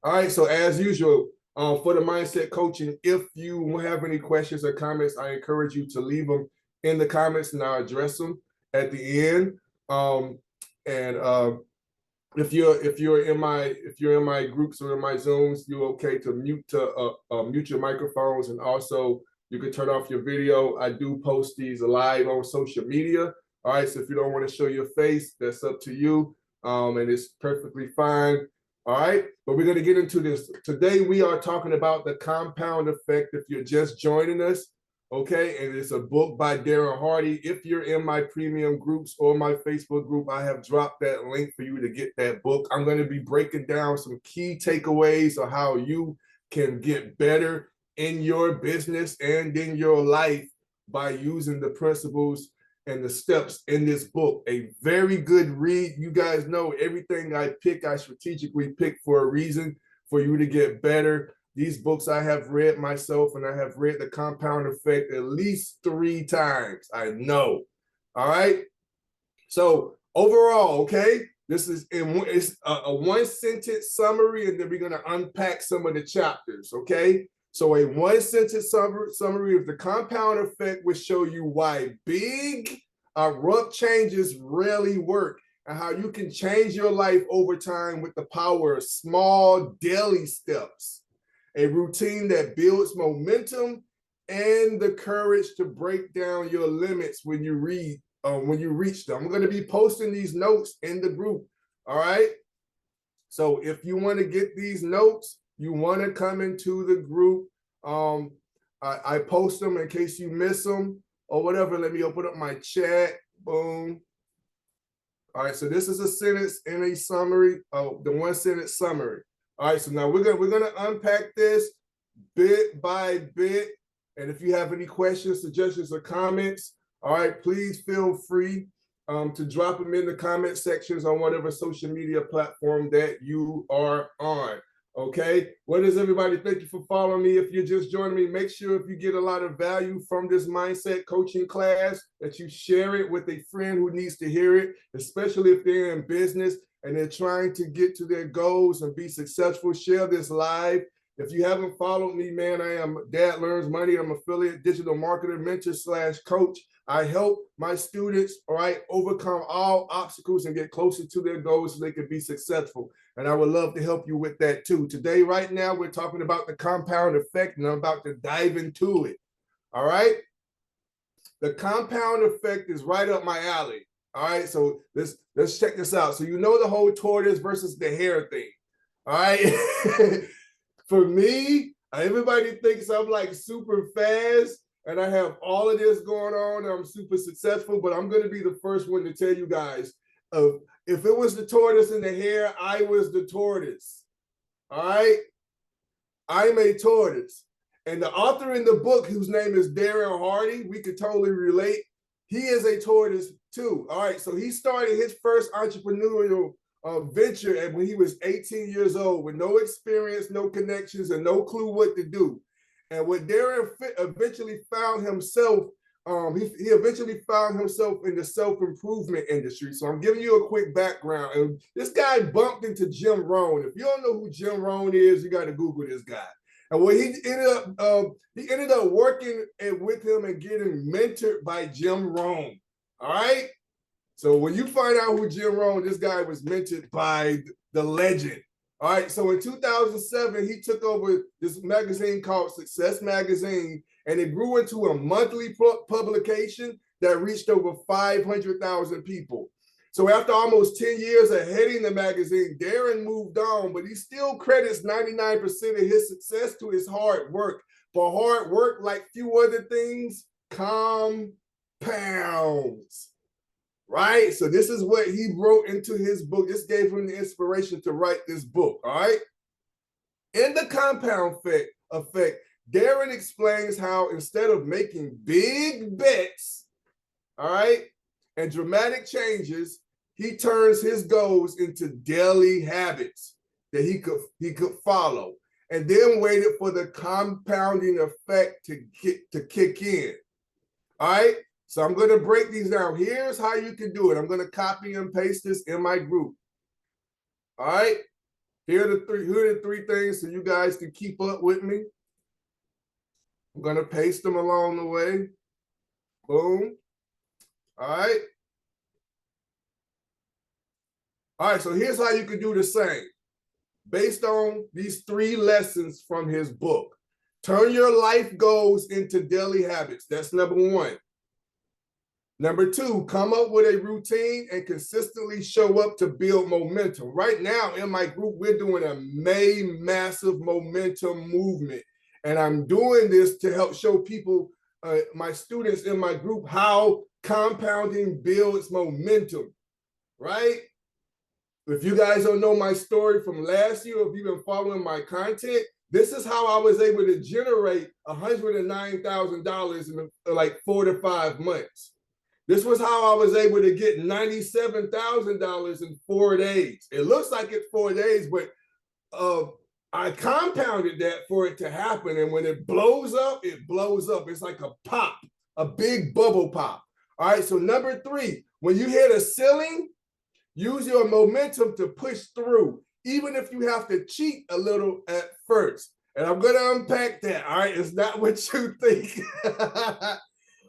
All right, so as usual, for the mindset coaching, if you have any questions or comments, I encourage you to leave them in the comments and I'll address them at the end. And if you're in my groups or in my Zooms, you're okay to mute your microphones, and also you can turn off your video. I do post these live on social media. All right, so if you don't want to show your face, that's up to you, and it's perfectly fine. All right, but we're going to get into this. Today we are talking about the compound effect. If you're just joining us, okay, and it's a book by Darren Hardy. If you're in my premium groups or my Facebook group, I have dropped that link for you to get that book. I'm going to be breaking down some key takeaways of how you can get better in your business and in your life by using the principles and the steps in this book. A very good read. You guys know everything I pick, I strategically pick for a reason, for you to get better. These books I have read myself, and I have read The Compound Effect at least 3 times. I know. All right. So overall, okay, this is it's a 1-sentence summary, and then we're going to unpack some of the chapters. Okay. So a 1-sentence summary of the compound effect will show you why big, abrupt changes rarely work, and how you can change your life over time with the power of small daily steps. A routine that builds momentum and the courage to break down your limits when you reach them. I'm going to be posting these notes in the group. All right. So if you want to get these notes, you want to come into the group. I post them in case you miss them or whatever. Let me open up my chat. Boom. All right. So this is a sentence in a summary, the 1-sentence summary. All right, so now we're gonna unpack this bit by bit, and if you have any questions, suggestions, or comments, all right, please feel free to drop them in the comment sections on whatever social media platform that you are on. Okay, what is everybody? Thank you for following me. If you're just joining me, make sure if you get a lot of value from this mindset coaching class that you share it with a friend who needs to hear it, especially if they're in business and they're trying to get to their goals and be successful. Share this live. If you haven't followed me, man, I am Dad Learns Money. I'm affiliate digital marketer, mentor / coach. I help my students, all right, overcome all obstacles and get closer to their goals so they can be successful. And I would love to help you with that too. Today, right now, we're talking about the compound effect, and I'm about to dive into it. All right. The compound effect is right up my alley. All right. So let's check this out. So you know the whole tortoise versus the hare thing. All right. For me, everybody thinks I'm like super fast and I have all of this going on. I'm super successful, but I'm going to be the first one to tell you guys, if it was the tortoise and the hare, I was the tortoise. All right. I'm a tortoise. And the author in the book, whose name is Darren Hardy, we could totally relate. He is a tortoise too. All right. So he started his first entrepreneurial venture when he was 18 years old with no experience, no connections, and no clue what to do. And what Darren eventually found himself, he eventually found himself in the self-improvement industry. So I'm giving you a quick background. And this guy bumped into Jim Rohn. If you don't know who Jim Rohn is, you got to Google this guy. And what he ended up working with him and getting mentored by Jim Rohn. All right. So when you find out who Jim Rohn, this guy was mentored by the legend. All right. So in 2007, he took over this magazine called Success Magazine, and it grew into a monthly publication that reached over 500,000 people. So after almost 10 years of heading the magazine, Darren moved on, but he still credits 99% of his success to his hard work. But hard work, like few other things, compounds. Right? So this is what he wrote into his book. This gave him the inspiration to write this book. All right. In the compound effect, Darren explains how instead of making big bets, all right, and dramatic changes, he turns his goals into daily habits that he could follow, and then waited for the compounding effect to kick in. All right. So I'm going to break these down. Here's how you can do it. I'm going to copy and paste this in my group. All right. Here are the three things so you guys can keep up with me. I'm going to paste them along the way. Boom. All right. All right, so here's how you can do the same. Based on these 3 lessons from his book. Turn your life goals into daily habits. That's number 1. Number 2, come up with a routine and consistently show up to build momentum. Right now in my group, we're doing a massive momentum movement. And I'm doing this to help show people, my students in my group, how compounding builds momentum, right? If you guys don't know my story from last year, if you've been following my content, this is how I was able to generate $109,000 in like 4 to 5 months. This was how I was able to get $97,000 in 4 days. It looks like it's 4 days, but I compounded that for it to happen. And when it blows up, it blows up. It's like a pop, a big bubble pop. All right, so number 3, when you hit a ceiling, use your momentum to push through, even if you have to cheat a little at first. And I'm going to unpack that, all right? It's not what you think.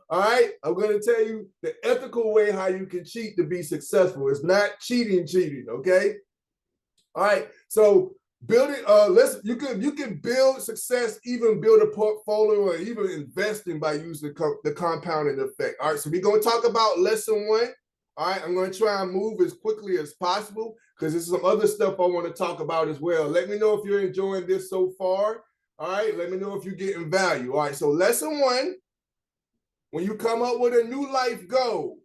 All right? I'm going to tell you the ethical way how you can cheat to be successful. It's not cheating, okay? All right, so building, you can build success, even build a portfolio, or even investing by using the compounding effect. All right, so we're going to talk about lesson 1. All right, I'm going to try and move as quickly as possible because there's some other stuff I want to talk about as well. Let me know if you're enjoying this so far. All right, let me know if you're getting value. All right, so lesson 1, when you come up with a new life goal,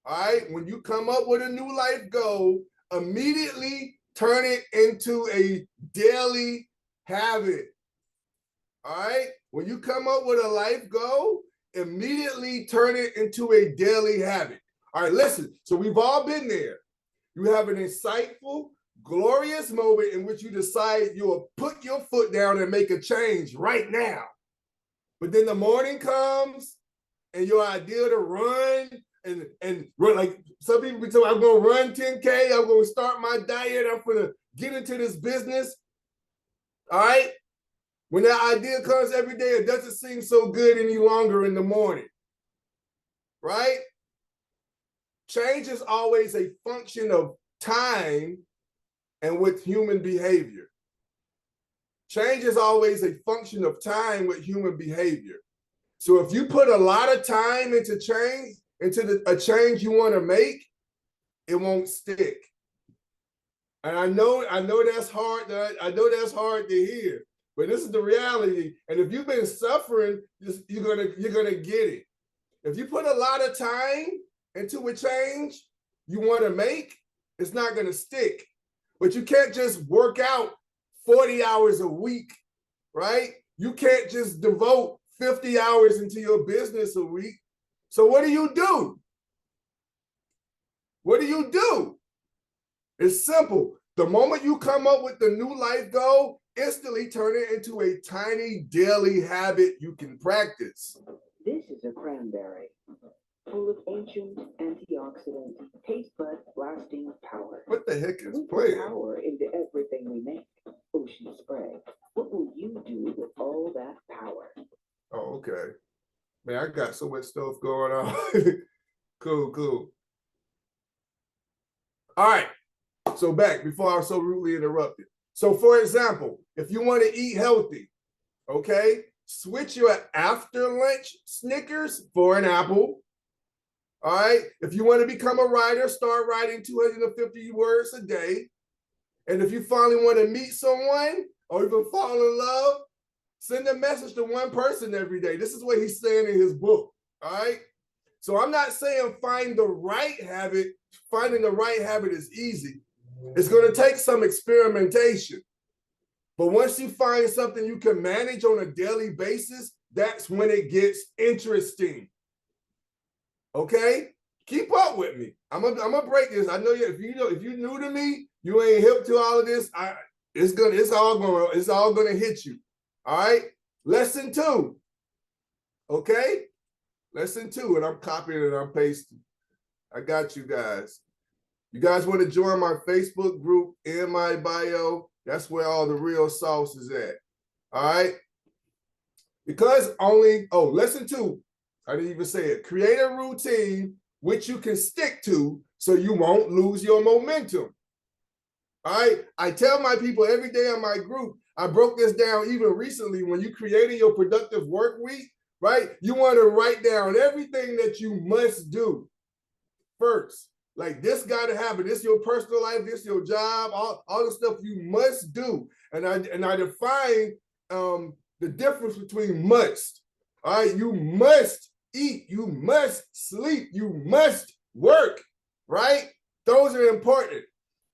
all right, when you come up with a new life goal, immediately turn it into a daily habit. All right, when you come up with a life goal, immediately turn it into a daily habit. All right, listen, so we've all been there. You have an insightful, glorious moment in which you decide you will put your foot down and make a change right now. But then the morning comes and your idea to run and run, like some people be telling me, I'm going to run 10K, I'm going to start my diet, I'm going to get into this business. All right? When that idea comes every day, it doesn't seem so good any longer in the morning. Right? Change is always a function of time and with human behavior. Change is always a function of time with human behavior. So if you put a lot of time into change, a change you want to make, it won't stick. And I know that's hard. I know that's hard to hear, but this is the reality. And if you've been suffering, you're gonna get it. If you put a lot of time into a change you want to make, it's not going to stick. But you can't just work out 40 hours a week, right? You can't just devote 50 hours into your business a week. So what do? What do? It's simple. The moment you come up with the new life goal, instantly turn it into a tiny daily habit you can practice. This is a cranberry, full of ancient antioxidant, taste bud blasting power. What the heck is we playing? put power into everything we make. Ocean spray. What will you do with all that power? Oh, okay. Man, I got so much stuff going on. Cool. All right. So back before I was so rudely interrupted. So for example, if you want to eat healthy, okay, switch your after lunch Snickers for an apple. All right. If you want to become a writer, start writing 250 words a day. And if you finally want to meet someone or even fall in love, send a message to one person every day. This is what he's saying in his book. All right. So I'm not saying find the right habit. Finding the right habit is easy. It's going to take some experimentation. But once you find something you can manage on a daily basis, that's when it gets interesting. Okay? Keep up with me. I'm gonna break this. I know if you're new to me, you ain't hip to all of this. It's all gonna hit you. All right? Lesson 2. Okay? Lesson 2, and I'm copying and I'm pasting. I got you guys. You guys want to join my Facebook group in my bio? That's where all the real sauce is at. All right. Because lesson 2, I didn't even say it. Create a routine which you can stick to so you won't lose your momentum. All right. I tell my people every day in my group, I broke this down even recently. When you creating your productive work week, right? You want to write down everything that you must do first. Like, this got to happen. This your personal life, this your job, all the stuff you must do. And I define the difference between must. All right, you must eat, you must sleep, you must work, right? Those are important.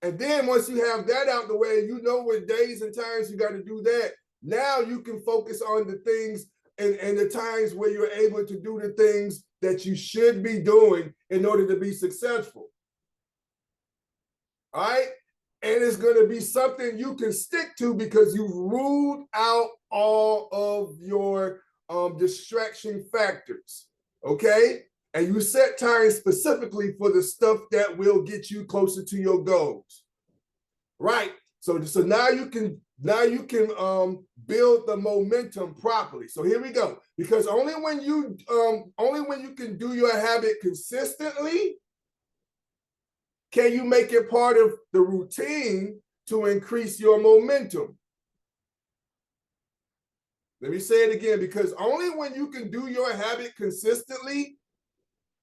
And then once you have that out the way, you know what days and times you got to do that. Now you can focus on the things and the times where you're able to do the things that you should be doing in order to be successful. All right? And it's going to be something you can stick to because you've ruled out all of your distraction factors. Okay? And you set time specifically for the stuff that will get you closer to your goals. Right? So now you can build the momentum properly. So here we go. Because only when you can do your habit consistently can you make it part of the routine to increase your momentum. Let me say it again, because only when you can do your habit consistently,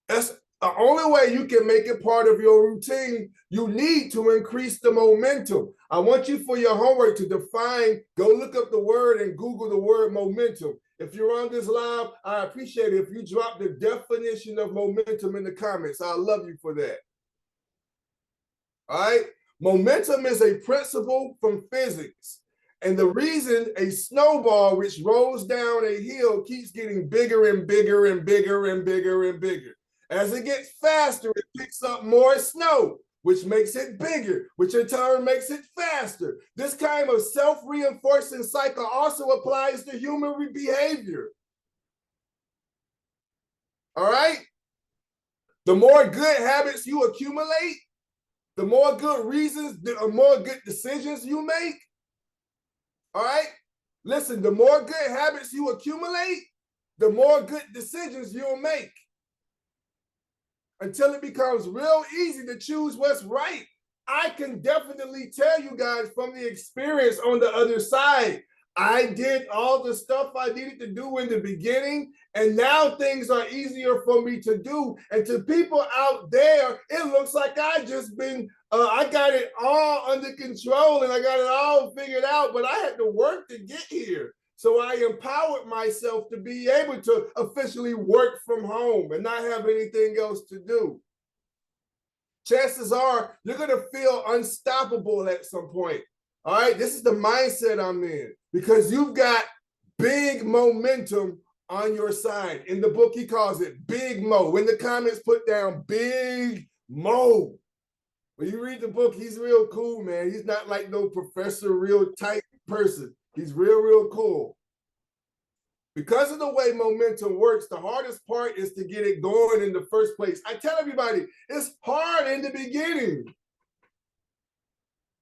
that's the only way you can make it part of your routine. You need to increase the momentum. I want you, for your homework, to define, go look up the word and Google the word momentum. If you're on this live, I appreciate it if you drop the definition of momentum in the comments. I love you for that. All right? Momentum is a principle from physics. And the reason a snowball which rolls down a hill keeps getting bigger and bigger and bigger and bigger and bigger. As it gets faster, it picks up more snow, which makes it bigger, which in turn makes it faster. This kind of self-reinforcing cycle also applies to human behavior. All right? The more good habits you accumulate, the more good reasons, the more good decisions you make. All right? Listen, the more good habits you accumulate, the more good decisions you'll make. Until it becomes real easy to choose what's right. I can definitely tell you guys from the experience on the other side, I did all the stuff I needed to do in the beginning, and now things are easier for me to do. And to people out there, it looks like I got it all under control and I got it all figured out, but I had to work to get here. So I empowered myself to be able to officially work from home and not have anything else to do. Chances are you're going to feel unstoppable at some point. All right, this is the mindset I'm in, because you've got big momentum on your side. In the book, he calls it Big Mo. In the comments, put down Big Mo. When you read the book, he's real cool, man. He's not like no professor, real tight person. He's real cool. Because of the way momentum works, the hardest part is to get it going in the first place. I tell everybody, it's hard in the beginning.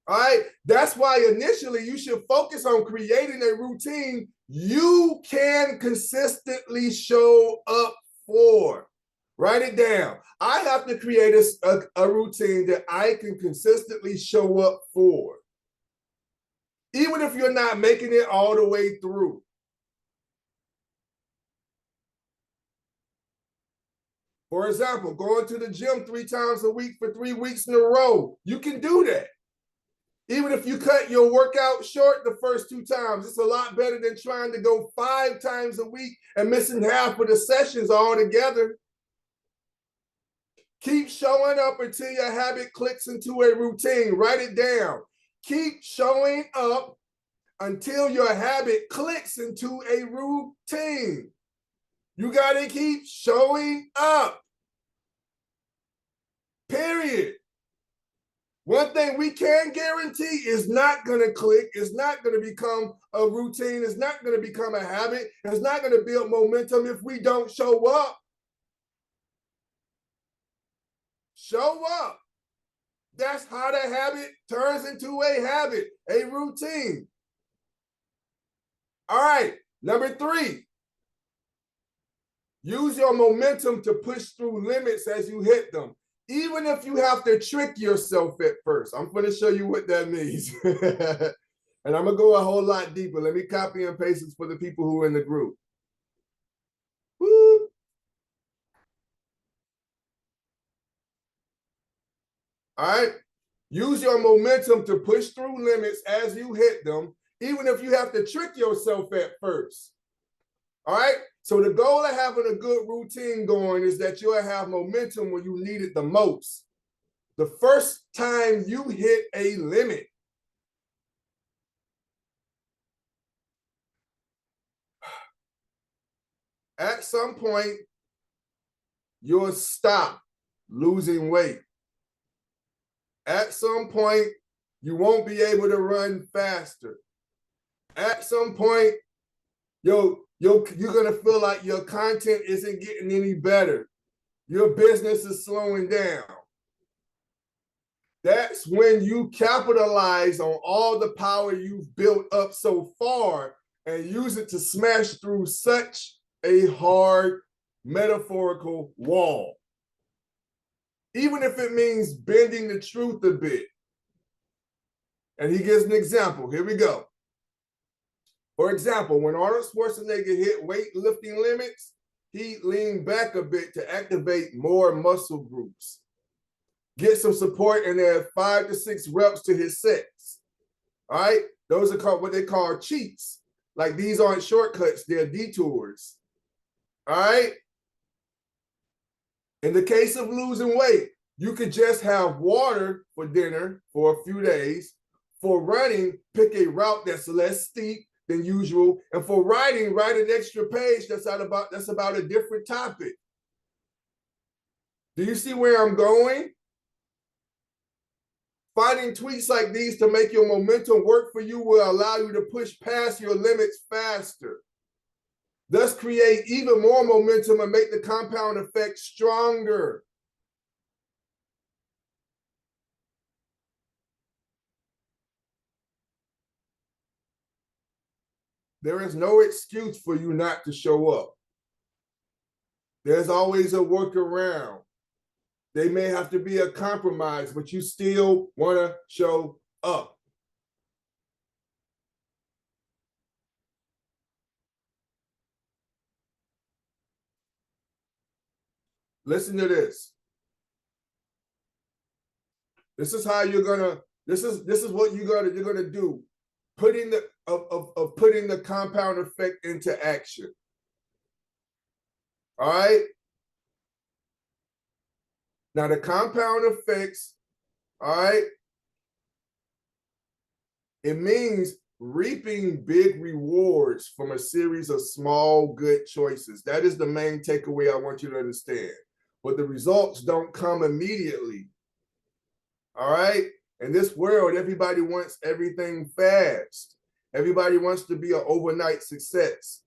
All right? That's why initially you should focus on creating a routine you can consistently show up for. Write it down. I have to create a routine that I can consistently show up for. Even if you're not making it all the way through. For example, going to the gym 3 times a week for 3 weeks in a row. You can do that. Even if you cut your workout short the first 2 times, it's a lot better than trying to go 5 times a week and missing half of the sessions altogether. Keep showing up until your habit clicks into a routine. Write it down. Keep showing up until your habit clicks into a routine. You got to keep showing up. Period. One thing we can guarantee is not going to click. It's not going to become a routine. It's not going to become a habit. It's not going to build momentum if we don't show up. Show up. That's how the habit turns into a habit, a routine. All right, number 3. Use your momentum to push through limits as you hit them, even if you have to trick yourself at first. I'm going to show you what that means. And I'm going to go a whole lot deeper. Let me copy and paste this for the people who are in the group. Woo. All right. Use your momentum to push through limits as you hit them, even if you have to trick yourself at first. All right. So the goal of having a good routine going is that you'll have momentum when you need it the most. The first time you hit a limit. At some point, you'll stop losing weight. At some point, you won't be able to run faster. At some point, you're gonna feel like your content isn't getting any better. Your business is slowing down. That's when you capitalize on all the power you've built up so far and use it to smash through such a hard metaphorical wall. Even if it means bending the truth a bit. And he gives an example. Here we go. For example, when Arnold Schwarzenegger hit weightlifting limits, he leaned back a bit to activate more muscle groups. Get some support and add 5 to 6 reps to his sets. All right? Those are called what they call cheats. Like these aren't shortcuts, they're detours. All right? In the case of losing weight, you could just have water for dinner for a few days. For running, pick a route that's less steep than usual. And for writing, write an extra page that's about a different topic. Do you see where I'm going? Finding tweaks like these to make your momentum work for you will allow you to push past your limits faster. Thus create even more momentum and make the compound effect stronger. There is no excuse for you not to show up. There's always a workaround. They may have to be a compromise, but you still want to show up. Listen to this. This is how you're gonna. This is what you're gonna do. Putting the compound effect into action. All right. Now the compound effects. All right. It means reaping big rewards from a series of small good choices. That is the main takeaway I want you to understand. But the results don't come immediately. All right? In this world, everybody wants everything fast. Everybody wants to be an overnight success.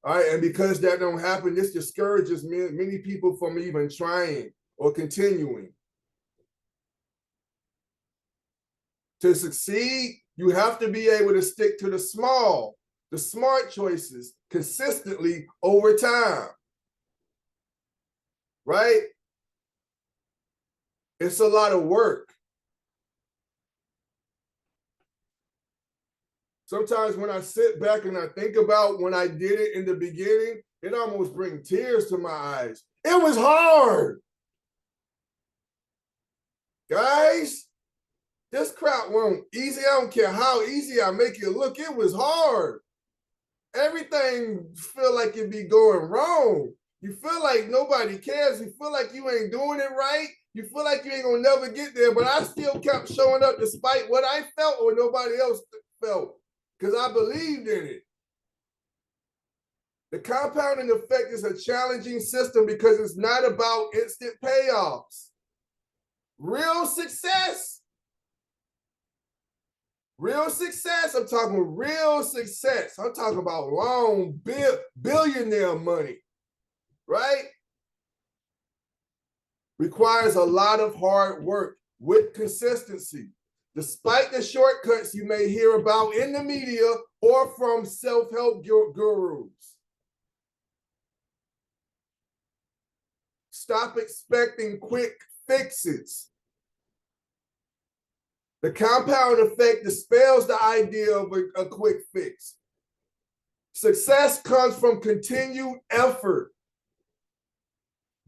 All right? And because that don't happen, this discourages many people from even trying or continuing. To succeed, you have to be able to stick to the smart choices consistently over time. Right? It's a lot of work. Sometimes when I sit back and I think about when I did it in the beginning, it almost brings tears to my eyes. It was hard. Guys, this crap won't easy. I don't care how easy I make it look. It was hard. Everything feel like it be going wrong. You feel like nobody cares. You feel like you ain't doing it right. You feel like you ain't gonna never get there. But I still kept showing up despite what I felt or nobody else felt, because I believed in it. The compounding effect is a challenging system because it's not about instant payoffs. Real success, I'm talking real success. I'm talking about long billionaire money, right? Requires a lot of hard work. with consistency, despite the shortcuts you may hear about in the media or from self-help gurus. Stop expecting quick fixes. The compound effect dispels the idea of a quick fix. Success comes from continued effort,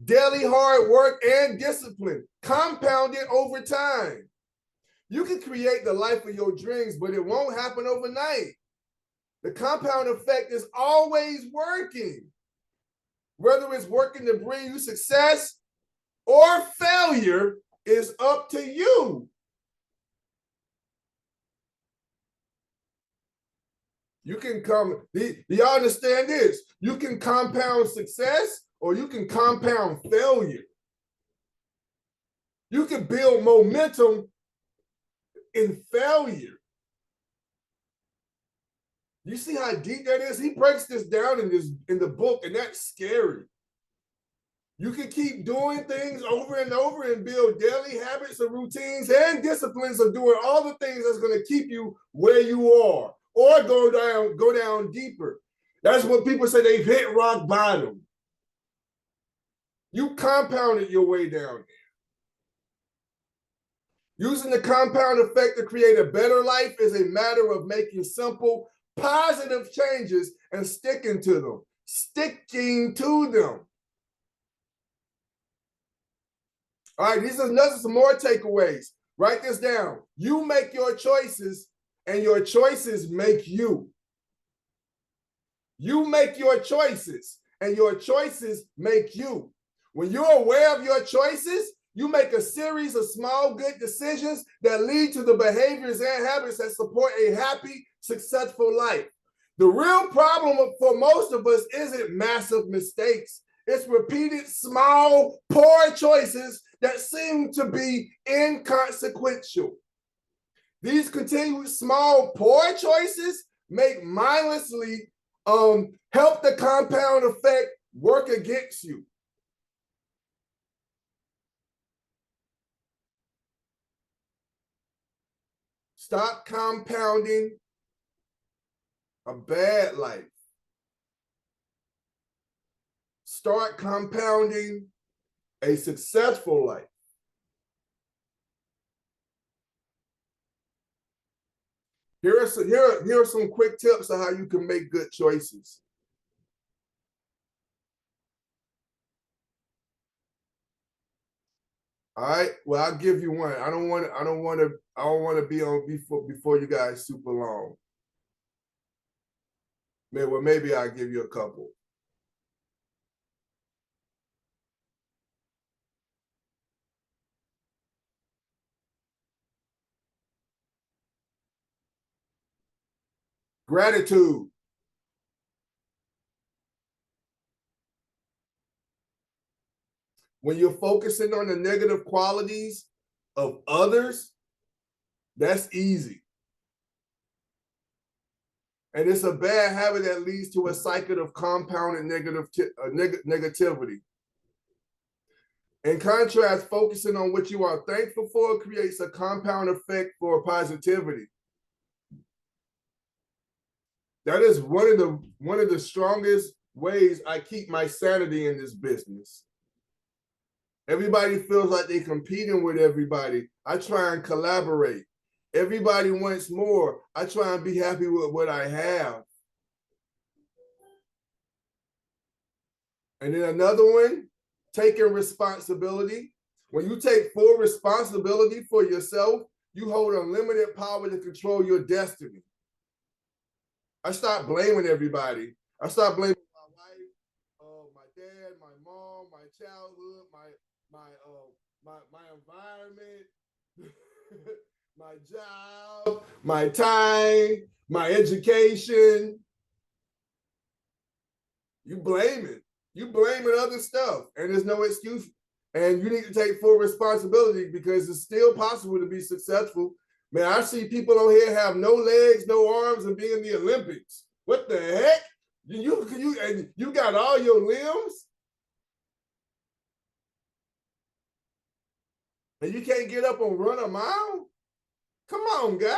daily hard work, and discipline, compounded over time. You can create the life of your dreams, but it won't happen overnight. The compound effect is always working. Whether it's working to bring you success or failure is up to you. You can do y'all understand this? You can compound success or you can compound failure. You can build momentum in failure. You see how deep that is? He breaks this down in the book, and that's scary. You can keep doing things over and over and build daily habits and routines and disciplines of doing all the things that's going to keep you where you are, or go down deeper. That's what people say, they've hit rock bottom. You compounded your way down there. Using the compound effect to create a better life is a matter of making simple, positive changes and sticking to them. Sticking to them. All right, these are some more takeaways. Write this down. You make your choices, and your choices make you. You make your choices, and your choices make you. When you're aware of your choices, you make a series of small, good decisions that lead to the behaviors and habits that support a happy, successful life. The real problem for most of us isn't massive mistakes. It's repeated, small, poor choices that seem to be inconsequential. These continued small, poor choices make mindlessly help the compound effect work against you. Stop compounding a bad life. Start compounding a successful life. Here are some quick tips on how you can make good choices. All right. Well, I'll give you one. I don't want to be on before you guys super long. Maybe I'll give you a couple. Gratitude. When you're focusing on the negative qualities of others, that's easy. And it's a bad habit that leads to a cycle of compounded negativity. In contrast, focusing on what you are thankful for creates a compound effect for positivity. That is one of the strongest ways I keep my sanity in this business. Everybody feels like they're competing with everybody. I try and collaborate. Everybody wants more. I try and be happy with what I have. And then another one, taking responsibility. When you take full responsibility for yourself, you hold unlimited power to control your destiny. I start blaming everybody. I start blaming my wife, my dad, my mom, my childhood, my environment, my job, my time, my education. You blame it. You blaming other stuff, and there's no excuse. And you need to take full responsibility because it's still possible to be successful. Man, I see people on here have no legs, no arms, and be in the Olympics. What the heck? You got all your limbs? And you can't get up and run a mile? Come on, guys.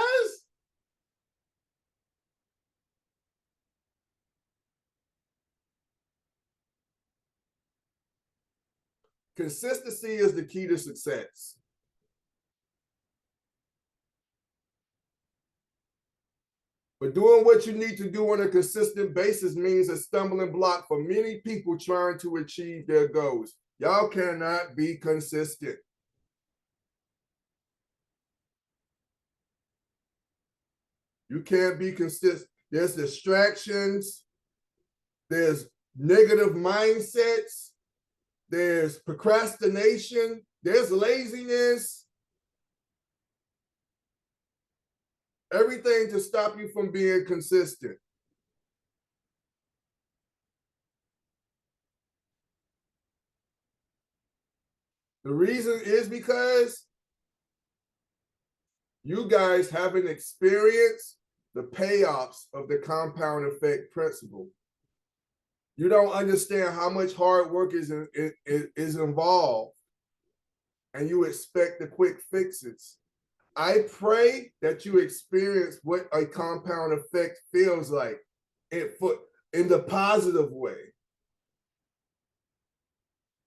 Consistency is the key to success. But doing what you need to do on a consistent basis means a stumbling block for many people trying to achieve their goals. Y'all cannot be consistent. You can't be consistent. There's distractions. There's negative mindsets. There's procrastination. There's laziness. Everything to stop you from being consistent. The reason is because you guys haven't experienced the payoffs of the compound effect principle. You don't understand how much hard work is involved, and you expect the quick fixes. I pray that you experience what a compound effect feels like in the positive way.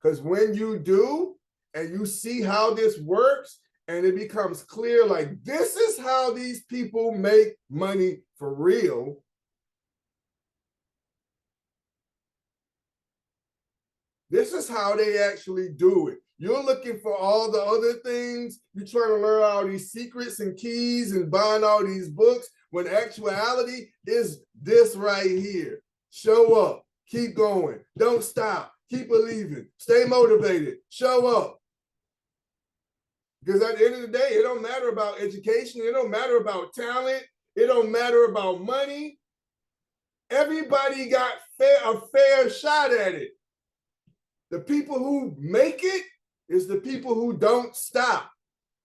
Because when you do, and you see how this works, and it becomes clear, like, this is how these people make money for real. This is how they actually do it. You're looking for all the other things. You're trying to learn all these secrets and keys and buying all these books, when actuality is this right here. Show up, keep going, don't stop, keep believing, stay motivated, show up. Because at the end of the day, it don't matter about education. It don't matter about talent. It don't matter about money. Everybody got a fair shot at it. The people who make it is the people who don't stop.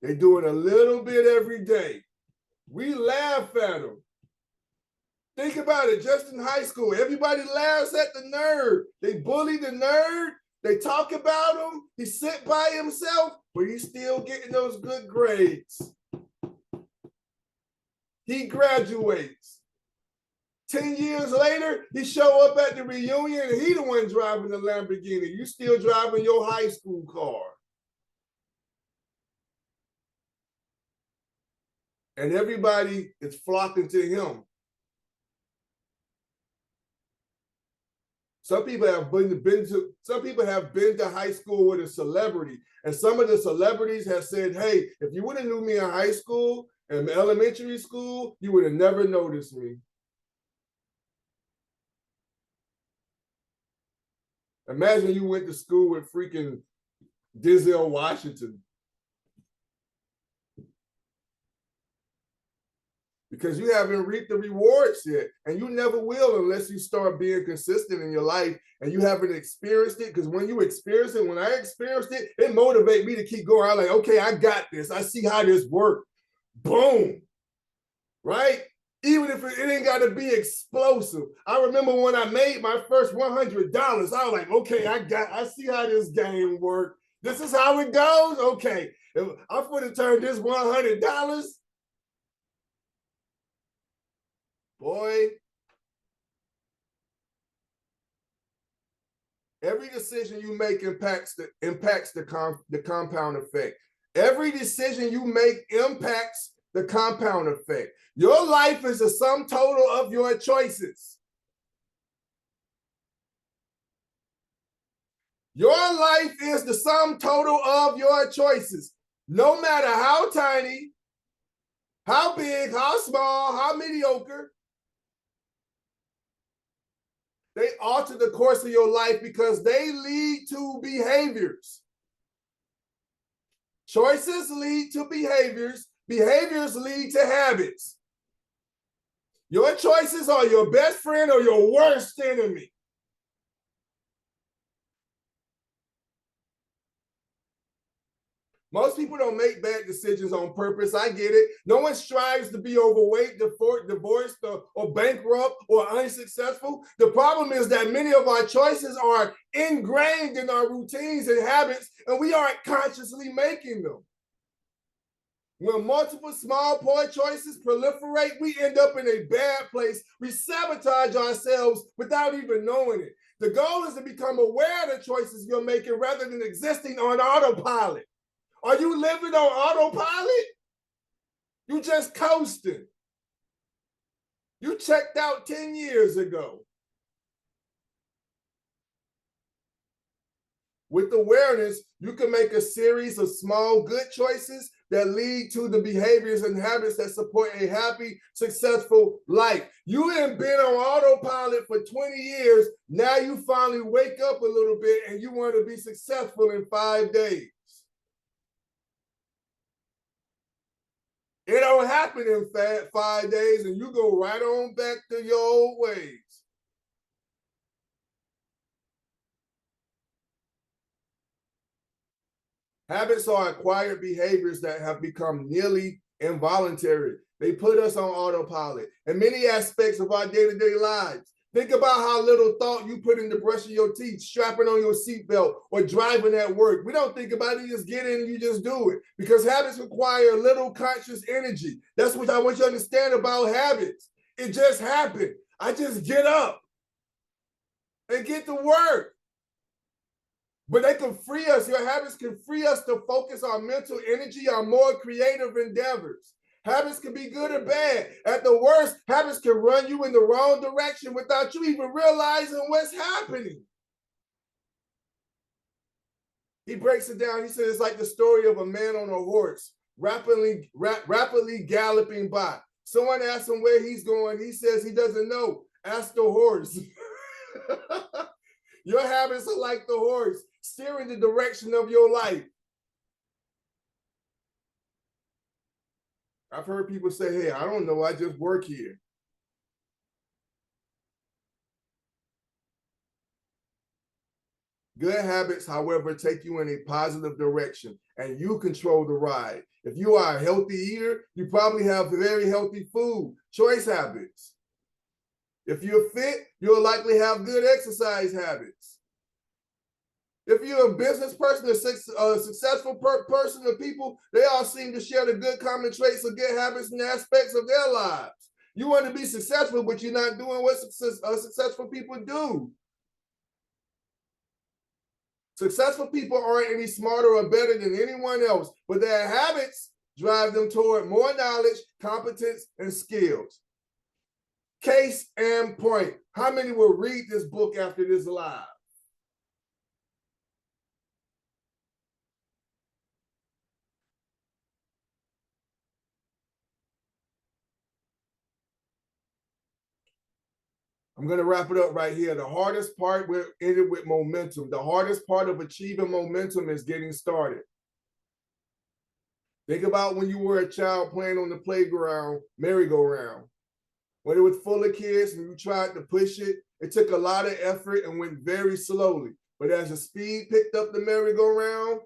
They do it a little bit every day. We laugh at them. Think about it, just in high school, everybody laughs at the nerd. They bully the nerd. They talk about him. He sit by himself, but he's still getting those good grades. He graduates. 10 years later, he show up at the reunion and he the one driving the Lamborghini. You still driving your high school car. And everybody is flocking to him. Some people have been to high school with a celebrity, and some of the celebrities have said, hey, if you would have knew me in high school and elementary school, you would have never noticed me. Imagine you went to school with freaking Denzel Washington. Because you haven't reaped the rewards yet, and you never will unless you start being consistent in your life and you haven't experienced it. Because when you experience it, when I experienced it, it motivated me to keep going. I'm like, okay, I got this. I see how this works. Boom. Right? Even if it ain't got to be explosive. I remember when I made my first $100, I was like, okay, I see how this game works. This is how it goes. Okay, if I'm going to turn this $100. Boy, every decision you make impacts the compound effect. Every decision you make impacts the compound effect. Your life is the sum total of your choices. Your life is the sum total of your choices. No matter how tiny, how big, how small, how mediocre, they alter the course of your life because they lead to behaviors. Choices lead to behaviors. Behaviors lead to habits. Your choices are your best friend or your worst enemy. Most people don't make bad decisions on purpose. I get it. No one strives to be overweight, divorced, or bankrupt, or unsuccessful. The problem is that many of our choices are ingrained in our routines and habits, and we aren't consciously making them. When multiple small poor choices proliferate, we end up in a bad place. We sabotage ourselves without even knowing it. The goal is to become aware of the choices you're making rather than existing on autopilot. Are you living on autopilot? You just coasting. You checked out 10 years ago. With awareness, you can make a series of small good choices that lead to the behaviors and habits that support a happy, successful life. You have been on autopilot for 20 years. Now you finally wake up a little bit and you want to be successful in 5 days. It don't happen in 5 days and you go right on back to your old ways. Habits are acquired behaviors that have become nearly involuntary. They put us on autopilot in many aspects of our day-to-day lives. Think about how little thought you put into brushing your teeth, strapping on your seatbelt, or driving at work. We don't think about it, you just get in and you just do it. Because habits require little conscious energy. That's what I want you to understand about habits. It just happened. I just get up and get to work. But they can free us. Your habits can free us to focus our mental energy on more creative endeavors. Habits can be good or bad. At the worst, habits can run you in the wrong direction without you even realizing what's happening. He breaks it down. He says it's like the story of a man on a horse rapidly galloping by. Someone asks him where he's going. He says he doesn't know. Ask the horse. Your habits are like the horse, steering the direction of your life. I've heard people say, hey, I don't know, I just work here. Good habits, however, take you in a positive direction and you control the ride. If you are a healthy eater, you probably have very healthy food, choice habits. If you're fit, you'll likely have good exercise habits. If you're a business person, a successful person, or people, they all seem to share the good common traits of good habits and aspects of their lives. You want to be successful, but you're not doing what successful people do. Successful people aren't any smarter or better than anyone else, but their habits drive them toward more knowledge, competence, and skills. Case and point. How many will read this book after this live? I'm going to wrap it up right here. The hardest part, we're in it with momentum. The hardest part of achieving momentum is getting started. Think about when you were a child playing on the playground, merry-go-round. When it was full of kids and you tried to push it, it took a lot of effort and went very slowly. But as the speed picked up the merry-go-round,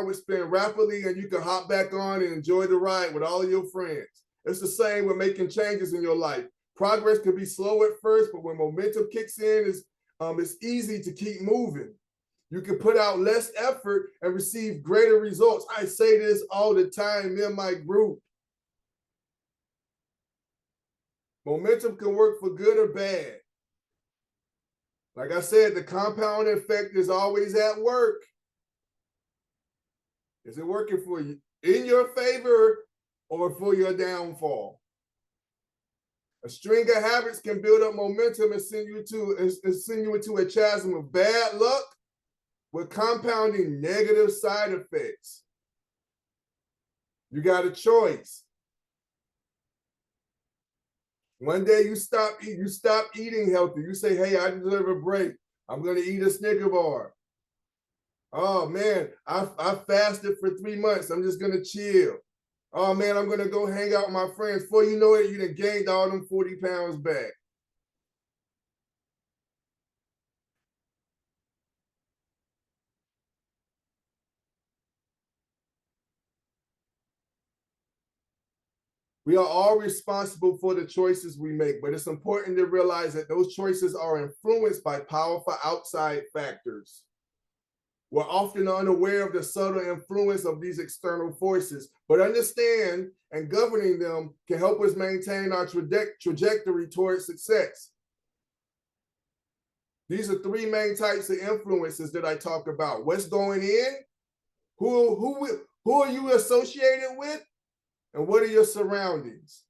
would spin rapidly and you could hop back on and enjoy the ride with all of your friends. It's the same with making changes in your life. Progress can be slow at first, but when momentum kicks in, it's easy to keep moving. You can put out less effort and receive greater results. I say this all the time in my group. Momentum can work for good or bad. Like I said, the compound effect is always at work. Is it working for you in your favor or for your downfall? A string of habits can build up momentum and send you into a chasm of bad luck with compounding negative side effects. You got a choice. One day you stop eating healthy. You say, hey, I deserve a break. I'm going to eat a Snicker bar. Oh, man, I fasted for 3 months. I'm just going to chill. Oh, man, I'm going to go hang out with my friends. Before you know it, you done gained all them 40 pounds back. We are all responsible for the choices we make, but it's important to realize that those choices are influenced by powerful outside factors. We're often unaware of the subtle influence of these external forces, but understand and governing them can help us maintain our trajectory towards success. These are three main types of influences that I talk about. What's going in? Who are you associated with? And what are your surroundings?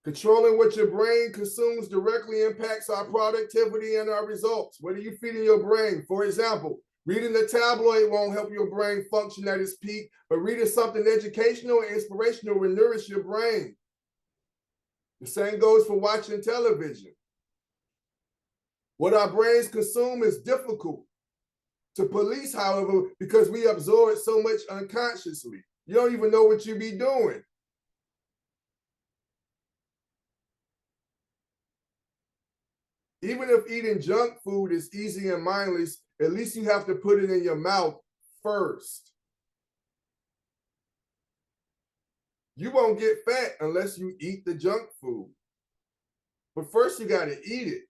Controlling what your brain consumes directly impacts our productivity and our results. What are you feeding your brain? For example, reading the tabloid won't help your brain function at its peak, but reading something educational and inspirational will nourish your brain. The same goes for watching television. What our brains consume is difficult to police, however, because we absorb so much unconsciously. You don't even know what you be doing. Even if eating junk food is easy and mindless, at least you have to put it in your mouth first. You won't get fat unless you eat the junk food. But first you got to eat it.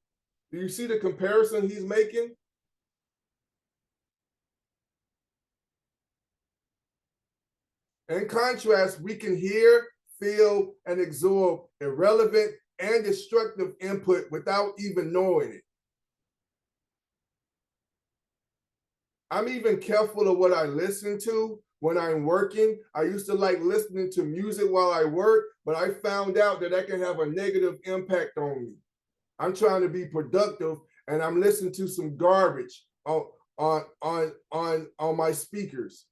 Do you see the comparison he's making? In contrast, we can hear, feel, and absorb irrelevant and destructive input without even knowing it. I'm even careful of what I listen to when I'm working. I used to like listening to music while I work, but I found out that that can have a negative impact on me. I'm trying to be productive and I'm listening to some garbage on my speakers.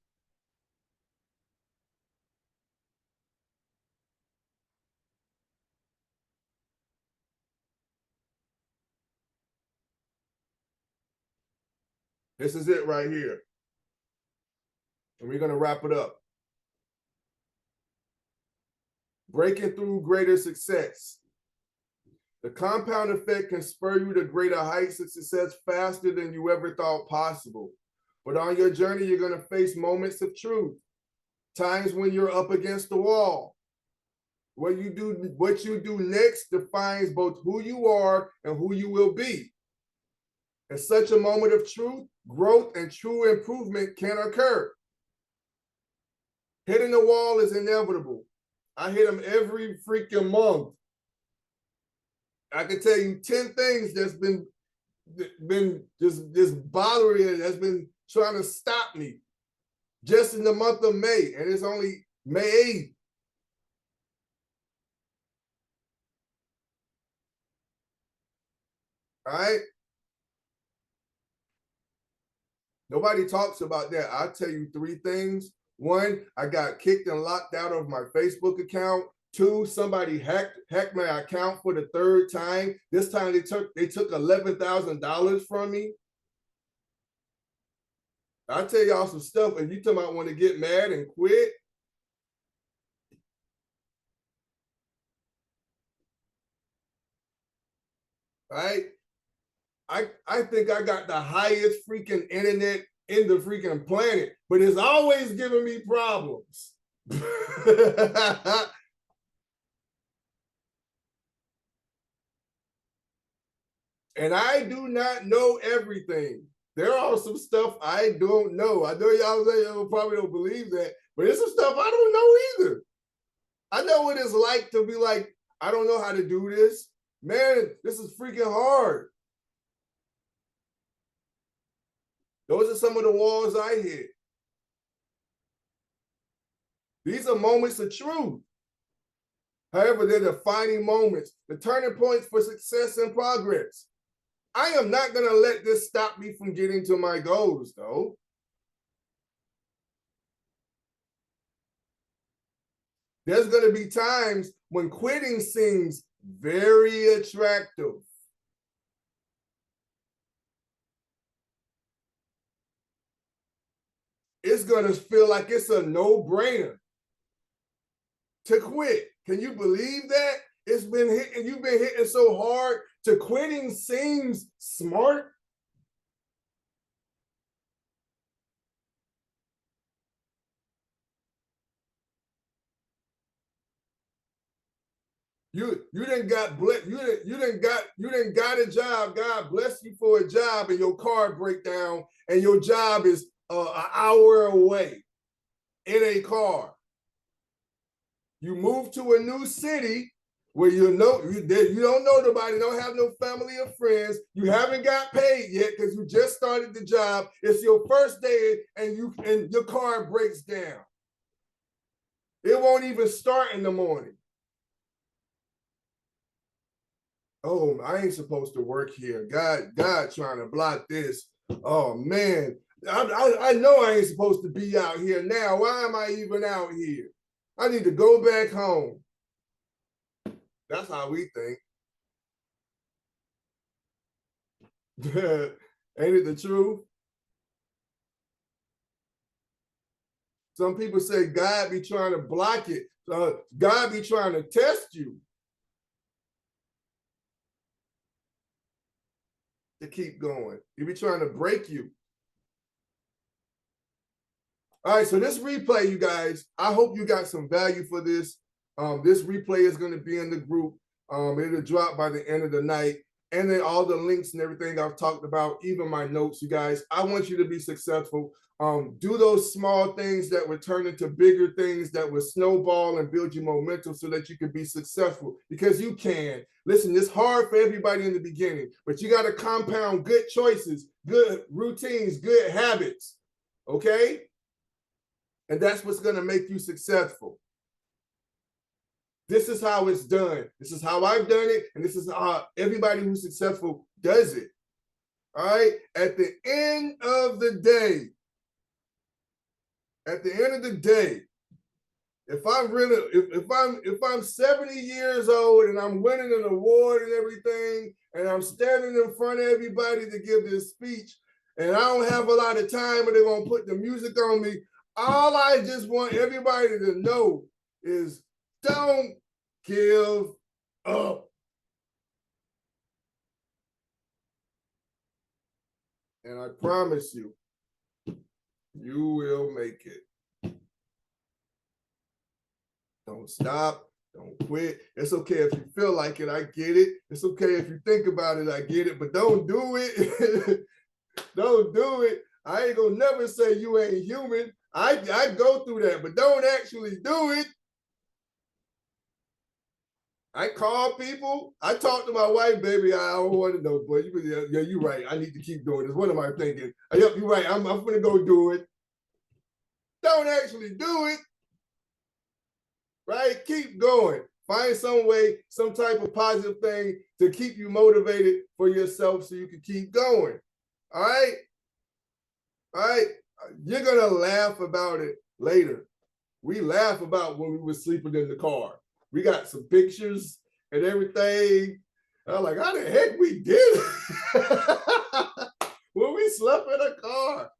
This is it right here. And we're going to wrap it up. Breaking through greater success. The compound effect can spur you to greater heights of success faster than you ever thought possible. But on your journey, you're going to face moments of truth, times when you're up against the wall. What you do next defines both who you are and who you will be. In such a moment of truth, growth and true improvement can occur. Hitting the wall is inevitable. I hit them every freaking month. I can tell you 10 things that's been just bothering, that's been trying to stop me just in the month of May, and it's only May 8th. All right? Nobody talks about that. I'll tell you 3 things. 1, I got kicked and locked out of my Facebook account. 2, somebody hacked my account for the 3rd time. This time they took $11,000 from me. I'll tell y'all some stuff, and you talking about want to get mad and quit. Right? I think I got the highest freaking internet in the freaking planet, but it's always giving me problems. And I do not know everything. There are some stuff I don't know. I know y'all probably don't believe that, but there's some stuff I don't know either. I know what it's like to be like, I don't know how to do this. Man, this is freaking hard. Those are some of the walls I hit. These are moments of truth. However, they're defining moments, the turning points for success and progress. I am not going to let this stop me from getting to my goals, though. There's going to be times when quitting seems very attractive. It's going to feel like it's a no-brainer to quit. Can you believe that? It's been hitting, you've been hitting so hard to quitting seems smart. You didn't got a job. God bless you for a job, and your car break down, and your job is an hour away in a car. You move to a new city where you don't know nobody, don't have no family or friends. You haven't got paid yet because you just started the job. It's your first day, and your car breaks down. It won't even start in the morning. Oh, I ain't supposed to work here. God trying to block this. Oh man, I know I ain't supposed to be out here now. Why am I even out here? I need to go back home. That's how we think. Ain't it the truth? Some people say God be trying to block it. God be trying to test you to keep going. He be trying to break you. All right, so this replay, you guys, I hope you got some value for this. This replay is going to be in the group. It'll drop by the end of the night. And then all the links and everything I've talked about, even my notes, you guys. I want you to be successful. Do those small things that will turn into bigger things that will snowball and build you momentum so that you can be successful, because you can. Listen, it's hard for everybody in the beginning, but you got to compound good choices, good routines, good habits, okay? And that's what's going to make you successful. This is how it's done. This is how I've done it. And this is how everybody who's successful does it. All right. At the end of the day, if I'm 70 years old and I'm winning an award and everything, and I'm standing in front of everybody to give this speech, and I don't have a lot of time, but they're going to put the music on me, all I just want everybody to know is don't give up. And I promise you, you will make it. Don't stop. Don't quit. It's okay if you feel like it. I get it. It's okay if you think about it. I get it. But don't do it. Don't do it. I ain't gonna never say you ain't human. I go through that, but don't actually do it. I call people. I talk to my wife, baby. I don't want to know, but yeah, you're right. I need to keep doing this. What am I thinking? Yep, you're right. I'm gonna go do it. Don't actually do it. Right? Keep going. Find some way, some type of positive thing to keep you motivated for yourself so you can keep going. All right? All right? You're going to laugh about it later. We laugh about when we were sleeping in the car. We got some pictures and everything. I'm like, how the heck we did it? When we slept in a car.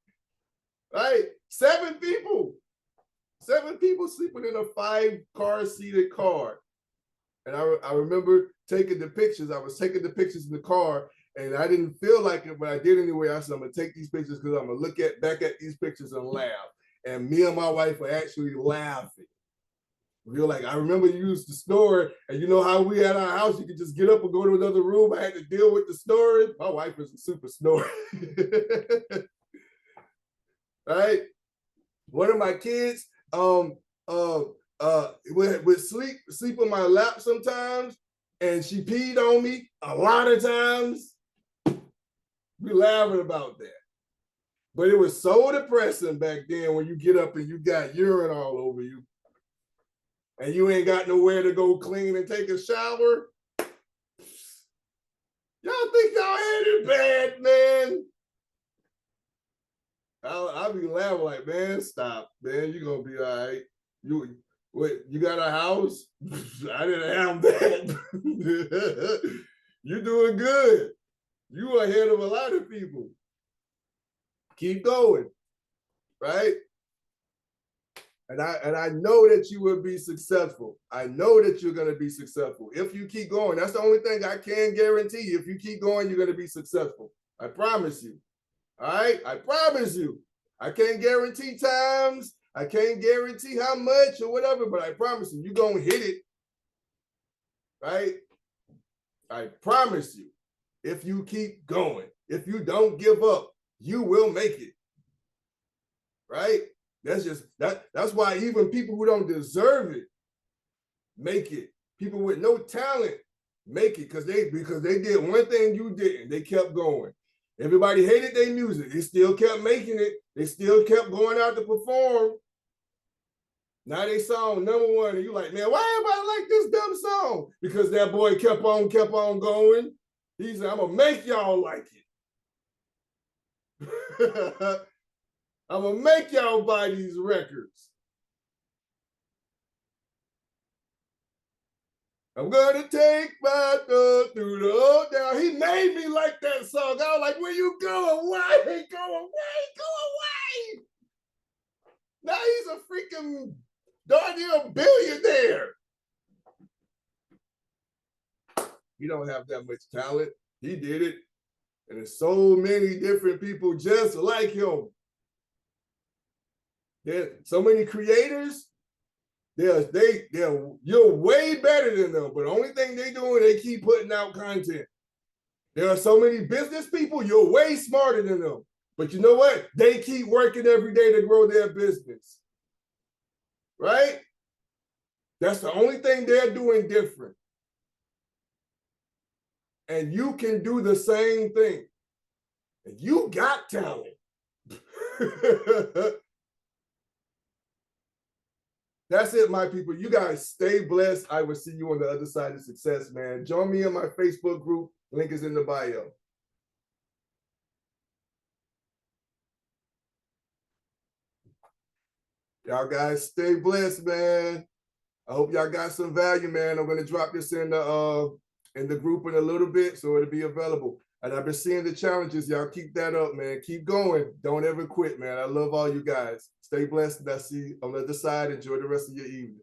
Right? 7 people. 7 people sleeping in a 5-car seated car. And I remember taking the pictures. I was taking the pictures in the car, and I didn't feel like it, but I did anyway. I said, I'm going to take these pictures because I'm going to look back at these pictures and laugh. And me and my wife were actually laughing. We were like, I remember you used to snore, and you know how we had our house, you could just get up and go to another room. I had to deal with the snoring. My wife is a super snorer. Right? One of my kids, would sleep on my lap sometimes, and she peed on me a lot of times. We laughing about that. But it was so depressing back then when you get up and you got urine all over you, and you ain't got nowhere to go clean and take a shower. Y'all think y'all had it bad, man? I'll be laughing like, man, stop, man. You're gonna be all right. You got a house? I didn't have that. You're doing good. You are ahead of a lot of people. Keep going, right? And I know that you will be successful. I know that you're going to be successful if you keep going. That's the only thing I can guarantee you. If you keep going, you're going to be successful. I promise you. All right? I promise you. I can't guarantee times. I can't guarantee how much or whatever, but I promise you, you're going to hit it. right? I promise you, if you keep going, if you don't give up, you will make it, right? That's why even people who don't deserve it make it. People with no talent make it because they did one thing you didn't. They kept going. Everybody hated their music. They still kept making it. They still kept going out to perform. Now they song #1, and you like, man, why everybody like this dumb song? Because that boy kept on going. He said, I'm gonna make y'all like it. I'm gonna make y'all buy these records. I'm gonna take my thug through the old down. He made me like that song. I was like, where you going? Why? Go away, go away. Now he's a freaking darn near billionaire. He don't have that much talent. He did it. And there's so many different people just like him. There's so many creators. You're way better than them, but the only thing they doing, they keep putting out content. There are so many business people, you're way smarter than them. But you know what? They keep working every day to grow their business. Right? That's the only thing they're doing different. And you can do the same thing. And you got talent. That's it, my people. You guys stay blessed. I will see you on the other side of success, man. Join me in my Facebook group. Link is in the bio. Y'all guys stay blessed, man. I hope y'all got some value, man. I'm gonna drop this in the group in a little bit, so it'll be available. And I've been seeing the challenges. Y'all keep that up, man. Keep going. Don't ever quit, man. I love all you guys. Stay blessed, and I'll see you on the other side. Enjoy the rest of your evening.